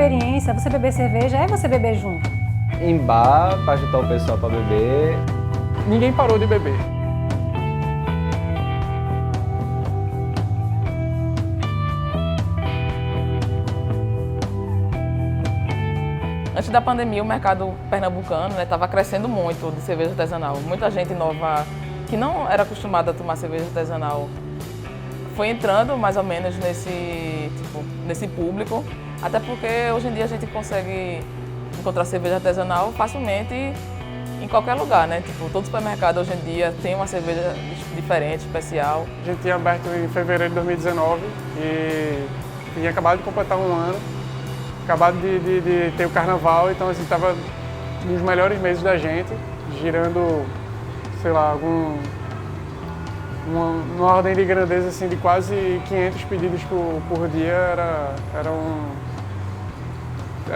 experiência, você beber cerveja é você beber junto. Em bar, para juntar o pessoal para beber. Ninguém parou de beber. Antes da pandemia, o mercado pernambucano estava crescendo muito de cerveja artesanal. Muita gente nova que não era acostumada a tomar cerveja artesanal foi entrando mais ou menos nesse público, até porque hoje em dia a gente consegue encontrar cerveja artesanal facilmente em qualquer lugar, né? Tipo, todo supermercado hoje em dia tem uma cerveja diferente, especial. A gente tinha aberto em fevereiro de 2019 e tinha acabado de completar um ano. Acabado de ter o carnaval, então assim, estava nos melhores meses da gente, girando, sei lá, uma ordem de grandeza assim, de quase 500 pedidos por dia,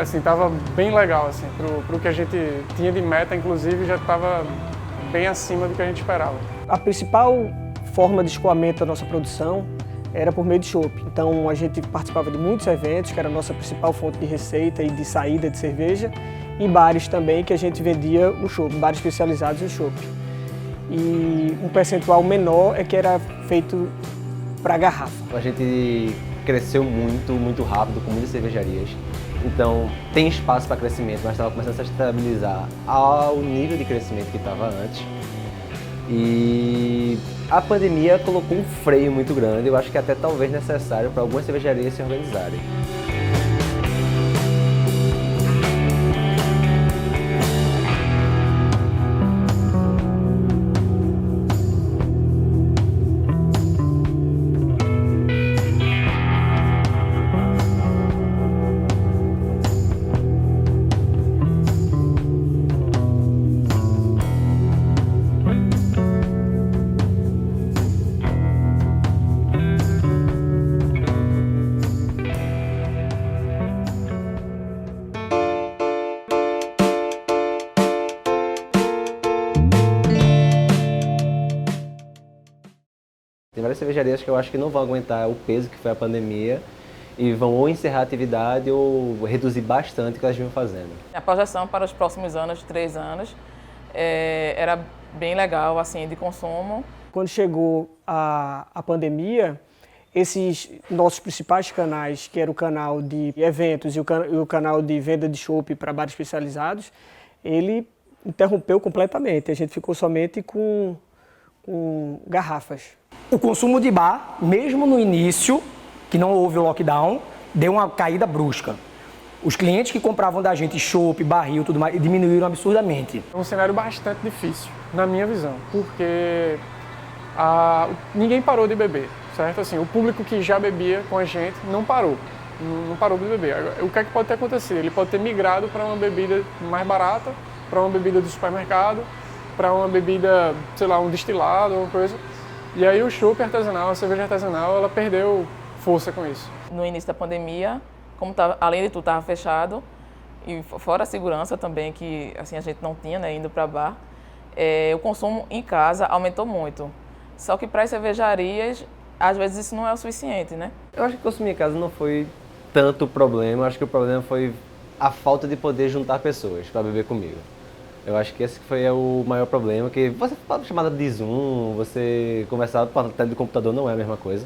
assim, estava bem legal, assim, pro que a gente tinha de meta, inclusive, já estava bem acima do que a gente esperava. A principal forma de escoamento da nossa produção era por meio de chopp. Então a gente participava de muitos eventos, que era a nossa principal fonte de receita e de saída de cerveja, e bares também, que a gente vendia o chopp, bares especializados em chopp. E um percentual menor é que era feito para garrafa. A gente cresceu muito rápido com muitas cervejarias. Então tem espaço para crescimento, mas estava começando a se estabilizar ao nível de crescimento que estava antes. E a pandemia colocou um freio muito grande, eu acho que até talvez necessário para algumas cervejarias se organizarem. Tem várias cervejarias que eu acho que não vão aguentar o peso que foi a pandemia e vão ou encerrar a atividade ou reduzir bastante o que elas vinham fazendo. A projeção para os próximos anos, 3 anos, era bem legal, assim, de consumo. Quando chegou a pandemia, esses nossos principais canais, que era o canal de eventos e o canal de venda de chopp para bares especializados, ele interrompeu completamente. A gente ficou somente com garrafas. O consumo de bar, mesmo no início, que não houve o lockdown, deu uma caída brusca. Os clientes que compravam da gente chopp, barril, tudo mais, diminuíram absurdamente. É um cenário bastante difícil, na minha visão, porque ninguém parou de beber, certo? Assim, o público que já bebia com a gente não parou de beber. O que é que pode ter acontecido? Ele pode ter migrado para uma bebida mais barata, para uma bebida do supermercado, para uma bebida, sei lá, um destilado, alguma coisa. E aí o chopp artesanal, a cerveja artesanal, ela perdeu força com isso. No início da pandemia, como além de tudo estava fechado, e fora a segurança também, que assim, a gente não tinha, né, indo para bar, o consumo em casa aumentou muito. Só que para as cervejarias, às vezes isso não é o suficiente, né? Eu acho que consumir em casa não foi tanto problema, eu acho que o problema foi a falta de poder juntar pessoas para beber comigo. Eu acho que esse foi o maior problema, que você pode chamar de Zoom, você conversar por tela de computador não é a mesma coisa.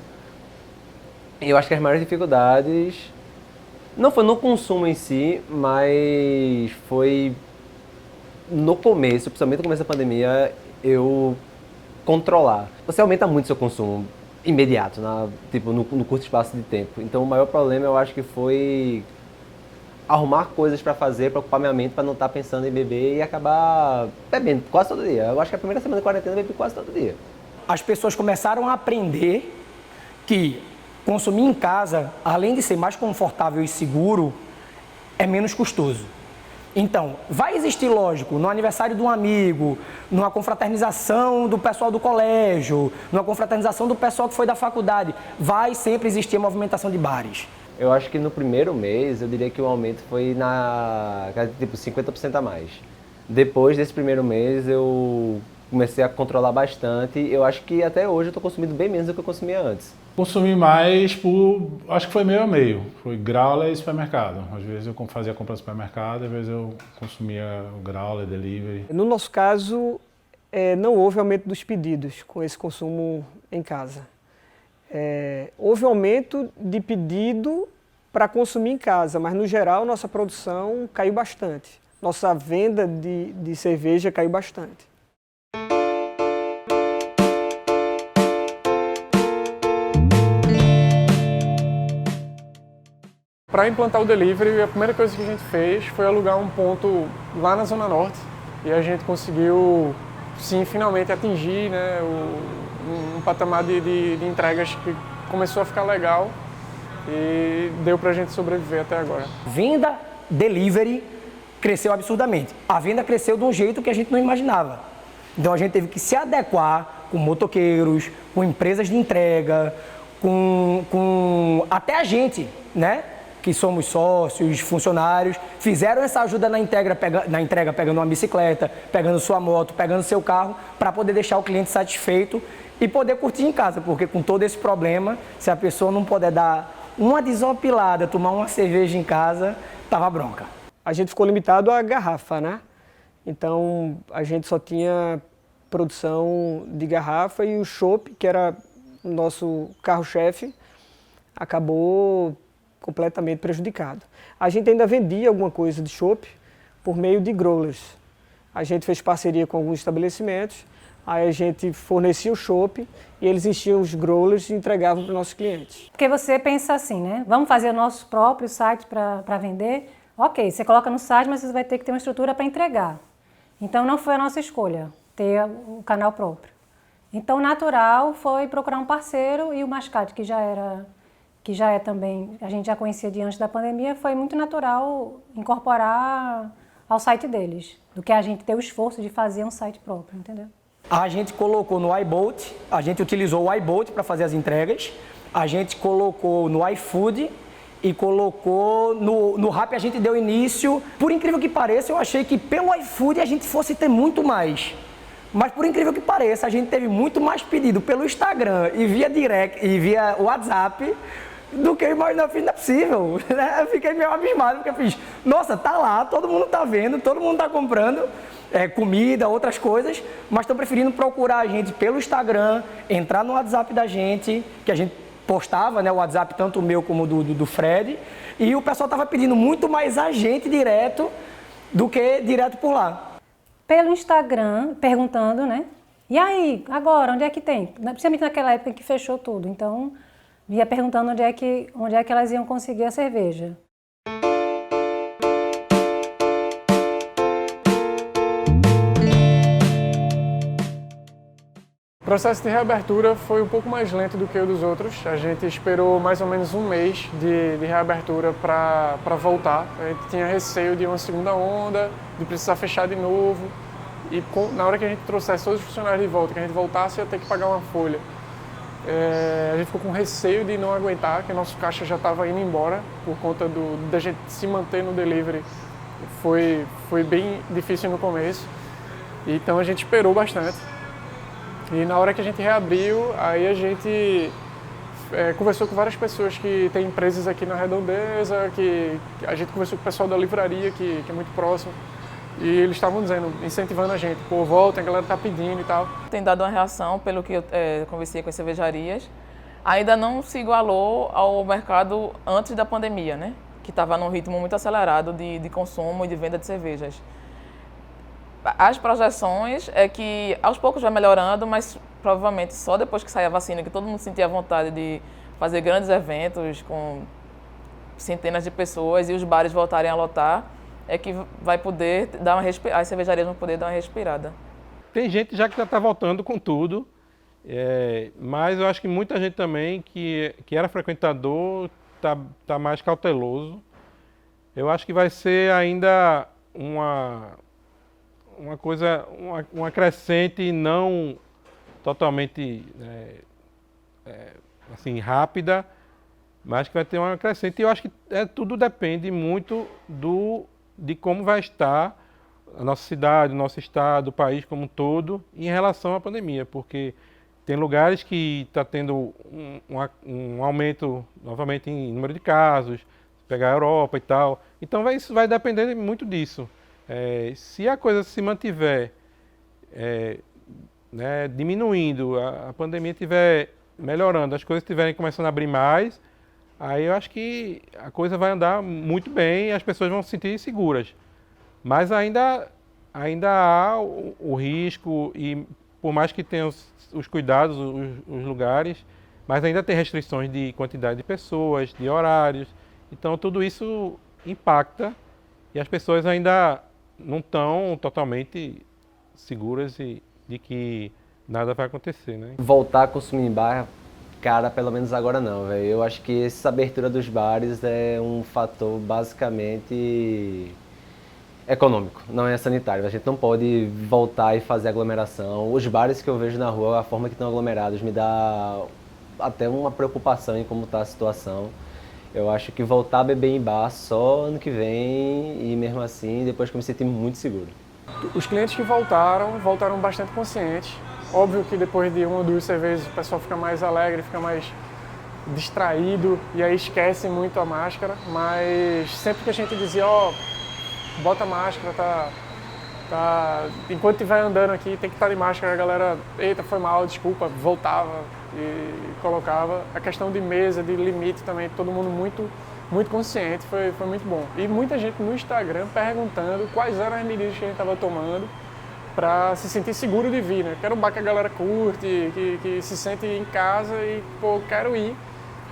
E eu acho que as maiores dificuldades não foi no consumo em si, mas foi no começo, principalmente no começo da pandemia, eu controlar. Você aumenta muito seu consumo imediato, no curto espaço de tempo. Então o maior problema eu acho que foi arrumar coisas para fazer, para ocupar minha mente, para não estar pensando em beber e acabar bebendo quase todo dia. Eu acho que a primeira semana de quarentena eu bebi quase todo dia. As pessoas começaram a aprender que consumir em casa, além de ser mais confortável e seguro, é menos custoso. Então, vai existir, lógico, no aniversário de um amigo, numa confraternização do pessoal do colégio, numa confraternização do pessoal que foi da faculdade, vai sempre existir a movimentação de bares. Eu acho que no primeiro mês, eu diria que o aumento foi tipo 50% a mais. Depois desse primeiro mês, eu comecei a controlar bastante. Eu acho que até hoje eu estou consumindo bem menos do que eu consumia antes. Consumi mais acho que foi meio a meio. Foi growler e supermercado. Às vezes eu fazia compra no supermercado, às vezes eu consumia o growler, delivery. No nosso caso, não houve aumento dos pedidos com esse consumo em casa. Houve aumento de pedido para consumir em casa, mas no geral nossa produção caiu bastante. Nossa venda de cerveja caiu bastante. Para implantar o delivery, a primeira coisa que a gente fez foi alugar um ponto lá na Zona Norte e a gente conseguiu, sim, finalmente atingir, né, um patamar de entregas que começou a ficar legal e deu para a gente sobreviver até agora. Venda delivery cresceu absurdamente. A venda cresceu de um jeito que a gente não imaginava. Então a gente teve que se adequar com motoqueiros, com empresas de entrega, com até a gente, né? Que somos sócios, funcionários, fizeram essa ajuda na entrega pegando uma bicicleta, pegando sua moto, pegando seu carro, para poder deixar o cliente satisfeito e poder curtir em casa, porque com todo esse problema, se a pessoa não puder dar uma desopilada, tomar uma cerveja em casa, tava bronca. A gente ficou limitado à garrafa, né? Então a gente só tinha produção de garrafa e o chopp, que era o nosso carro-chefe, acabou completamente prejudicado. A gente ainda vendia alguma coisa de chopp por meio de growlers. A gente fez parceria com alguns estabelecimentos, aí a gente fornecia o chopp e eles enchiam os growlers e entregavam para os nossos clientes. Porque você pensa assim, né? Vamos fazer o nosso próprio site para vender? Ok, você coloca no site, mas você vai ter que ter uma estrutura para entregar. Então não foi a nossa escolha ter o canal próprio. Então natural foi procurar um parceiro e o Mascate, que já é também, a gente já conhecia de antes da pandemia, foi muito natural incorporar ao site deles, do que a gente ter o esforço de fazer um site próprio, entendeu? A gente colocou no iBolt, a gente utilizou o iBolt para fazer as entregas, a gente colocou no iFood e colocou no Rappi, a gente deu início. Por incrível que pareça, eu achei que pelo iFood a gente fosse ter muito mais. Mas por incrível que pareça, a gente teve muito mais pedido pelo Instagram e via direct e via WhatsApp do que eu imaginava. Não é possível, né? Eu fiquei meio abismado, porque eu fiz, nossa, tá lá, todo mundo tá vendo, todo mundo tá comprando comida, outras coisas, mas estão preferindo procurar a gente pelo Instagram, entrar no WhatsApp da gente, que a gente postava, né, o WhatsApp tanto o meu como do Fred, e o pessoal tava pedindo muito mais a gente direto do que direto por lá. Pelo Instagram, perguntando, né? E aí, agora, onde é que tem? Principalmente naquela época em que fechou tudo. Então, ia perguntando onde é que elas iam conseguir a cerveja. O processo de reabertura foi um pouco mais lento do que o dos outros. A gente esperou mais ou menos um mês de reabertura para voltar. A gente tinha receio de uma segunda onda, de precisar fechar de novo. E na hora que a gente trouxesse todos os funcionários de volta, que a gente voltasse, ia ter que pagar uma folha. A gente ficou com receio de não aguentar, que o nosso caixa já estava indo embora por conta da gente se manter no delivery. Foi bem difícil no começo. Então a gente esperou bastante. E na hora que a gente reabriu, aí a gente conversou com várias pessoas que têm empresas aqui na Redondeza, que a gente conversou com o pessoal da livraria, que é muito próximo, e eles estavam dizendo, incentivando a gente, pô, volta, a galera tá pedindo e tal. Tem dado uma reação, pelo que eu conversei com as cervejarias, ainda não se igualou ao mercado antes da pandemia, né? Que estava num ritmo muito acelerado de consumo e de venda de cervejas. As projeções é que aos poucos vai melhorando, mas provavelmente só depois que sair a vacina, que todo mundo sentir a vontade de fazer grandes eventos com centenas de pessoas e os bares voltarem a lotar, é que vai poder dar uma as cervejarias vão poder dar uma respirada. Tem gente já que já está voltando com tudo, mas eu acho que muita gente também que era frequentador tá mais cauteloso. Eu acho que vai ser ainda uma coisa, uma crescente não totalmente assim, rápida, mas que vai ter uma crescente. E eu acho que tudo depende muito de como vai estar a nossa cidade, o nosso estado, o país como um todo em relação à pandemia, porque tem lugares que está tendo um aumento novamente em número de casos, pegar a Europa e tal. Então isso vai depender muito disso. Se a coisa se mantiver né, diminuindo, a pandemia estiver melhorando, as coisas estiverem começando a abrir mais, aí eu acho que a coisa vai andar muito bem e as pessoas vão se sentir seguras. Mas ainda há o risco e por mais que tenha os cuidados, os lugares, mas ainda tem restrições de quantidade de pessoas, de horários. Então tudo isso impacta e as pessoas ainda não estão totalmente seguras de que nada vai acontecer, né? Voltar a consumir em bar, cara, pelo menos agora não, velho. Eu acho que essa abertura dos bares é um fator basicamente econômico, não é sanitário. A gente não pode voltar e fazer aglomeração. Os bares que eu vejo na rua, a forma que estão aglomerados, me dá até uma preocupação em como está a situação. Eu acho que voltar a beber em bar só ano que vem e mesmo assim, depois que eu me senti muito seguro. Os clientes que voltaram bastante conscientes. Óbvio que depois de 1 ou 2 cervejas o pessoal fica mais alegre, fica mais distraído e aí esquece muito a máscara, mas sempre que a gente dizia, bota a máscara, enquanto estiver andando aqui tem que estar de máscara, a galera, eita, foi mal, desculpa, voltava e colocava. A questão de mesa, de limite também, todo mundo muito consciente, foi muito bom. E muita gente no Instagram perguntando quais eram as medidas que a gente estava tomando para se sentir seguro de vir, né? Quero um bar que a galera curte, que se sente em casa e, pô, quero ir,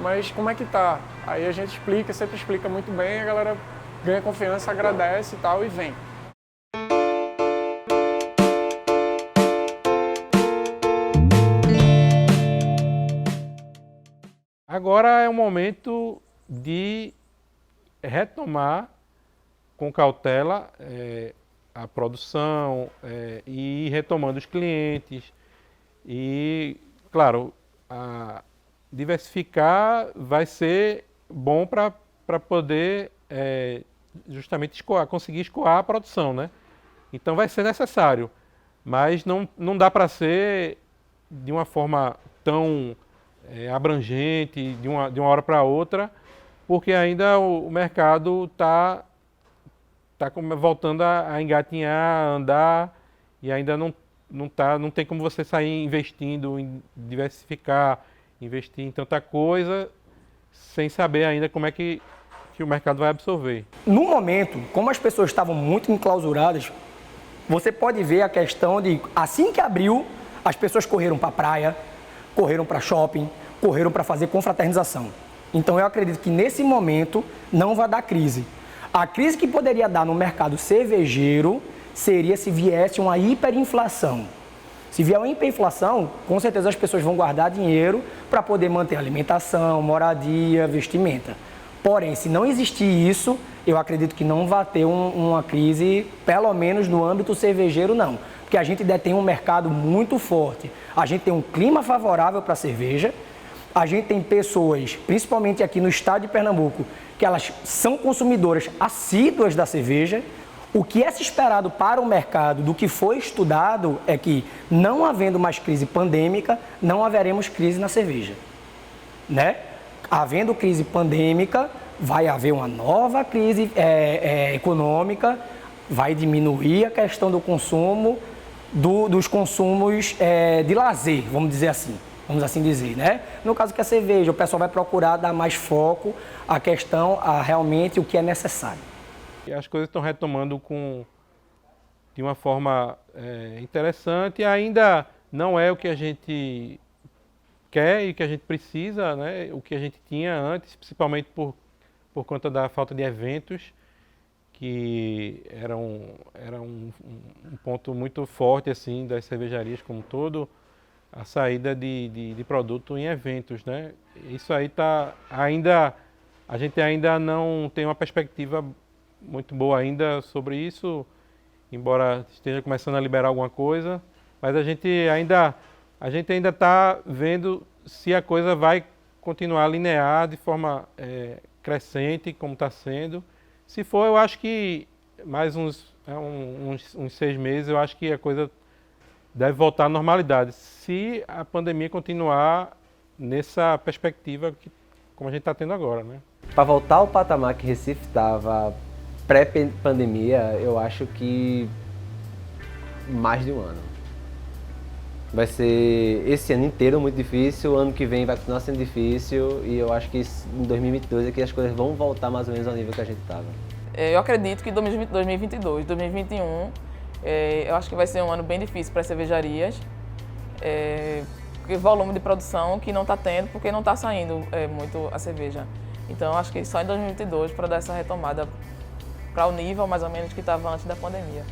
mas como é que tá? Aí a gente sempre explica muito bem, a galera ganha confiança, agradece e tal e vem. Agora é o momento de retomar com cautela a produção e ir retomando os clientes e, claro, diversificar vai ser bom para poder justamente conseguir escoar a produção, né? Então vai ser necessário, mas não dá para ser de uma forma tão abrangente, de uma hora para outra, porque ainda o mercado está voltando a engatinhar, a andar, e ainda não tem como você sair investindo em diversificar, investir em tanta coisa, sem saber ainda como é que o mercado vai absorver. No momento, como as pessoas estavam muito enclausuradas, você pode ver a questão de, assim que abriu, as pessoas correram para a praia, correram para shopping, correram para fazer confraternização. Então eu acredito que nesse momento não vai dar crise. A crise que poderia dar no mercado cervejeiro seria se viesse uma hiperinflação. Se vier uma hiperinflação, com certeza as pessoas vão guardar dinheiro para poder manter alimentação, moradia, vestimenta. Porém, se não existir isso, eu acredito que não vai ter uma crise, pelo menos no âmbito cervejeiro não. Porque a gente detém um mercado muito forte. A gente tem um clima favorável para a cerveja. A gente tem pessoas, principalmente aqui no estado de Pernambuco, que elas são consumidoras assíduas da cerveja. O que é se esperado para o mercado, do que foi estudado, é que não havendo mais crise pandêmica, não haveremos crise na cerveja, né? Havendo crise pandêmica, vai haver uma nova crise econômica, vai diminuir a questão do consumo, dos consumos de lazer, vamos assim dizer, né? No caso que a cerveja, o pessoal vai procurar dar mais foco à questão, a realmente o que é necessário. E as coisas estão retomando de uma forma interessante, ainda não é o que a gente quer e o que a gente precisa, né? O que a gente tinha antes, principalmente por conta da falta de eventos, que era um ponto muito forte assim das cervejarias como um todo, a saída de produto em eventos, né? Isso aí a gente ainda não tem uma perspectiva muito boa ainda sobre isso, embora esteja começando a liberar alguma coisa, mas a gente ainda está vendo se a coisa vai continuar linear de forma crescente, como está sendo. Se for, eu acho que mais uns 6 meses, eu acho que a coisa deve voltar à normalidade, se a pandemia continuar nessa perspectiva como a gente está tendo agora, né? Para voltar ao patamar que Recife estava pré-pandemia, eu acho que mais de um ano. Vai ser esse ano inteiro muito difícil, o ano que vem vai continuar sendo difícil e eu acho que em 2022 é que as coisas vão voltar mais ou menos ao nível que a gente estava. Eu acredito que 2022, 2021, eu acho que vai ser um ano bem difícil para as cervejarias, porque volume de produção que não está tendo, porque não está saindo muito a cerveja. Então, eu acho que só em 2022 para dar essa retomada para o nível mais ou menos que estava antes da pandemia.